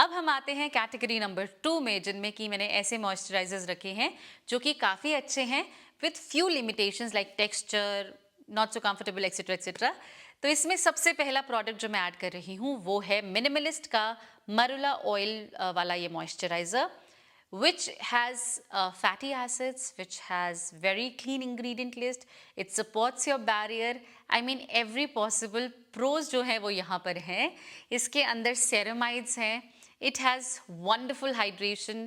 अब हम आते हैं कैटेगरी नंबर 2 में, जिनमें कि मैंने ऐसे मॉइस्चराइजर्स रखे हैं जो कि काफ़ी अच्छे हैं with few limitations like texture, not so comfortable etcetera etcetera. तो इसमें सबसे पहला प्रोडक्ट जो मैं ऐड कर रही हूँ वो है मिनिमलिस्ट का मरुला ऑयल वाला ये moisturiser, which has fatty acids, which has very clean ingredient list, it supports your barrier. I mean every possible pros जो है वो यहाँ पर हैं। इसके अंदर ceramides हैं, it has wonderful hydration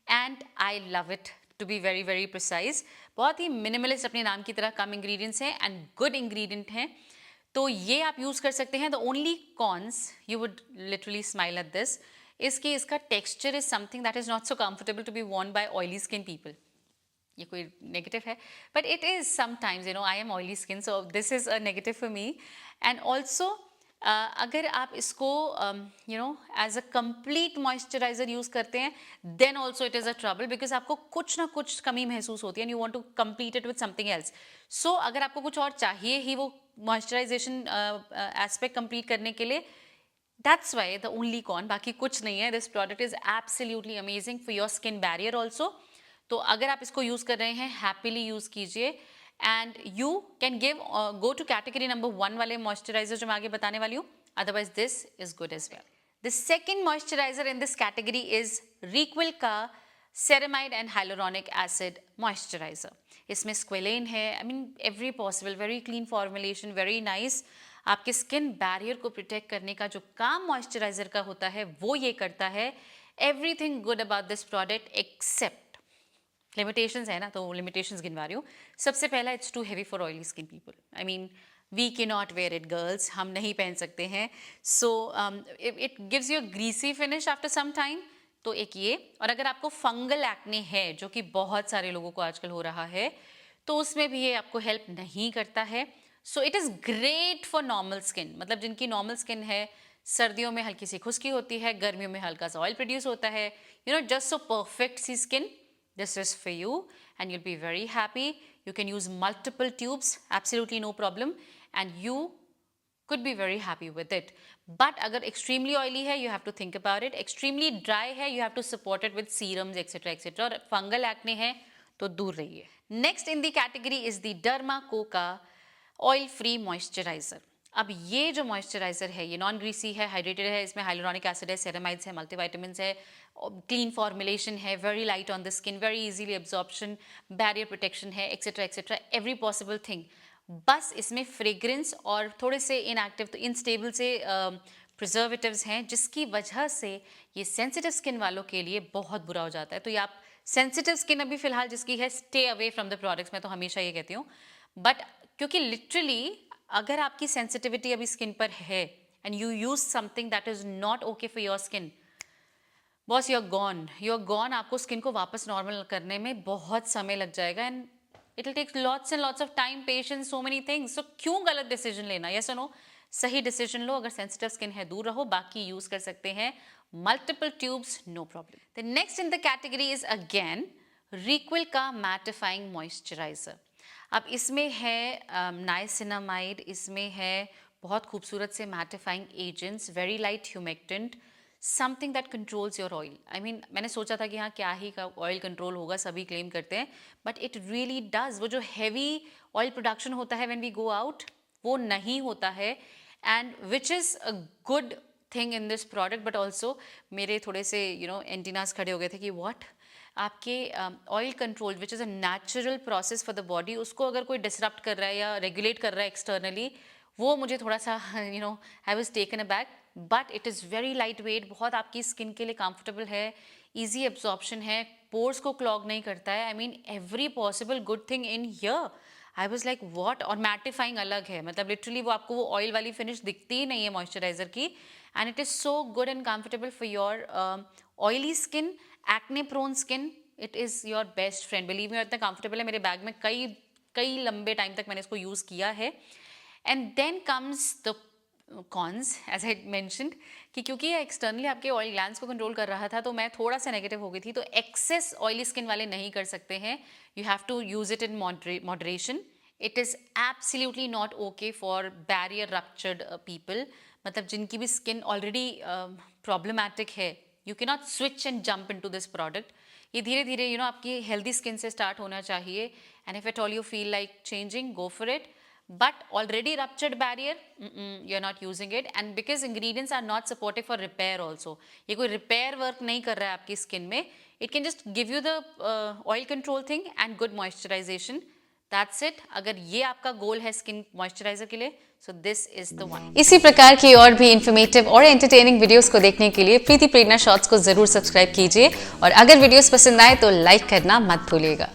and I love it to be very very precise। बहुत ही minimalist अपने नाम की तरह, कम ingredients हैं and good ingredient हैं, तो ये आप यूज़ कर सकते हैं। The only cons, you would literally smile at this, इसकी इसका texture is something that is not so comfortable to be worn by oily skin people. ये कोई नेगेटिव है, but it is sometimes, you know, I am oily skin, so this is a negative for me. And also अगर आप इसको you know as a complete moisturiser use करते हैं, then also it is a trouble, because आपको कुछ ना कुछ कमी महसूस होती है and you want to complete it with something else. So अगर आपको कुछ और चाहिए ही वो मॉइस्चराइजेशन एस्पेक्ट कंप्लीट करने के लिए, that's why the only con, बाकी कुछ नहीं है। This product is absolutely amazing for your skin barrier also. तो अगर आप इसको यूज कर रहे हैं, हैप्पीली यूज कीजिए and you can give go to category number 1 वाले मॉइस्चराइजर जो मैं आगे बताने वाली हूँ। Otherwise this is good as well. The second moisturiser in this category is Reequil का ceramide and hyaluronic acid moisturiser. इसमें स्क्वेलेन है, I mean every possible, very clean formulation, very nice. आपके स्किन बैरियर को प्रोटेक्ट करने का जो काम moisturiser का होता है वो ये करता है। Everything good about this product except limitations है ना, तो लिमिटेशंस गिनवा रही हूँ। सबसे पहला, it's too heavy for oily skin people. I mean we can not wear it girls, हम नहीं पहन सकते हैं। So it gives you a greasy finish after some time. तो एक ये, और अगर आपको फंगल एक्ने है जो कि बहुत सारे लोगों को आजकल हो रहा है, तो उसमें भी ये आपको हेल्प नहीं करता है। So it is great for normal skin, मतलब जिनकी नॉर्मल स्किन है, सर्दियों में हल्की सी खुश्की होती है, गर्मियों में हल्का सा ऑयल प्रोड्यूस होता है, you know, just so perfect see skin, this is for you and you'll be very happy. You can use multiple tubes, absolutely no problem, and you could be very happy with it. But अगर extremely oily है, you have to think about it. Extremely dry है, you have to support it with serums, etc. etc. और fungal acne है तो दूर रहिए। Next in the category is the Derma Coca oil free moisturiser. अब ये जो मॉइस्चराइजर है, ये नॉन ग्रीसी है, हाइड्रेटेड है, इसमें हाइलोरॉनिक एसिड है, सेरेमाइड्स है, मल्टीविटामिन्स है, क्लीन फॉर्मुलेशन है, very light on the skin, very easily absorption, barrier protection है, etcetera etcetera, every possible thing. बस इसमें फ्रेग्रेंस और थोड़े से इनएक्टिव, तो इनस्टेबल से प्रिजर्वेटिव्स हैं, जिसकी वजह से ये सेंसिटिव स्किन वालों के लिए बहुत बुरा हो जाता है। तो ये आप सेंसिटिव स्किन अभी फिलहाल जिसकी है, stay away from the products, मैं तो हमेशा ये कहती हूँ। बट क्योंकि लिटरली अगर आपकी सेंसिटिविटी अभी स्किन पर है and you use something that is not okay for your skin, boss, you are gone. आपको स्किन को वापस नॉर्मल करने में बहुत समय लग जाएगा and it will take lots and lots of time, patience, so many things. So क्यों गलत डिसीजन लेना? यस और नो, सही डिसीजन लो। अगर सेंसिटिव स्किन है, दूर रहो, बाकी यूज कर सकते हैं multiple tubes, no problem. The next in the category is again Reequil का मैटिफाइंग मॉइस्चराइजर। अब इसमें है नाइसिनामाइड, इसमें है बहुत खूबसूरत से mattifying agents, very light humectant, something that controls your oil. I mean मैंने सोचा था कि हाँ, क्या ही का ऑयल कंट्रोल होगा, सभी क्लेम करते हैं, बट इट रियली डज। वो जो हैवी ऑयल प्रोडक्शन होता है व्हेन वी गो आउट, वो नहीं होता है, and which is a good thing in this product. But also मेरे थोड़े से यू नो एंटीनास खड़े हो गए थे कि व्हाट, आपके oil control which is a natural process for the body, उसको अगर कोई डिसरप्ट कर रहा है या रेगुलेट कर रहा है एक्सटर्नली, वो मुझे थोड़ा सा you know I was taken a back. But it is very light weight, बहुत आपकी स्किन के लिए कंफर्टेबल है, ईजी एब्जॉर्प्शन है, पोर्स को क्लॉग नहीं करता है। I mean every possible good thing in here. I was like what. और मैटिफाइंग अलग है, मतलब लिटरली वो आपको वो ऑयल वाली फिनिश दिखती ही नहीं है मॉइस्चराइजर की, and it is so good and comfortable for your oily skin, acne prone skin. It is your best friend, believe me. इतना कंफर्टेबल है, मेरे बैग में कई कई लंबे टाइम तक मैंने इसको यूज़ किया है। And then comes the cons, as I mentioned, कि क्योंकि ये एक्सटर्नली आपके ऑयल ग्लैंड्स को कंट्रोल कर रहा था, तो मैं थोड़ा सा नेगेटिव हो गई थी। तो एक्सेस ऑयली स्किन वाले नहीं कर सकते हैं, you have to use it in moderation. It is absolutely not okay for barrier ruptured people, मतलब जिनकी भी स्किन ऑलरेडी प्रॉब्लमैटिक है, you can not switch and jump into this product. ये धीरे धीरे आपकी हेल्दी स्किन से स्टार्ट होना चाहिए. And if at all you feel like changing, go for it. But already ruptured barrier, you're not using it. And because ingredients are not supportive for repair also, ये कोई repair work नहीं कर रहा है आपकी skin में. It can just give you the oil control thing and good moisturization. That's it. अगर ये आपका गोल है स्किन मॉइस्चराइजर के लिए, so this is the one. इसी प्रकार की और भी इंफॉर्मेटिव और एंटरटेनिंग वीडियोस को देखने के लिए प्रीति प्रेरणा शॉर्ट्स को जरूर सब्सक्राइब कीजिए. और अगर वीडियोस पसंद आए तो लाइक करना मत भूलिएगा.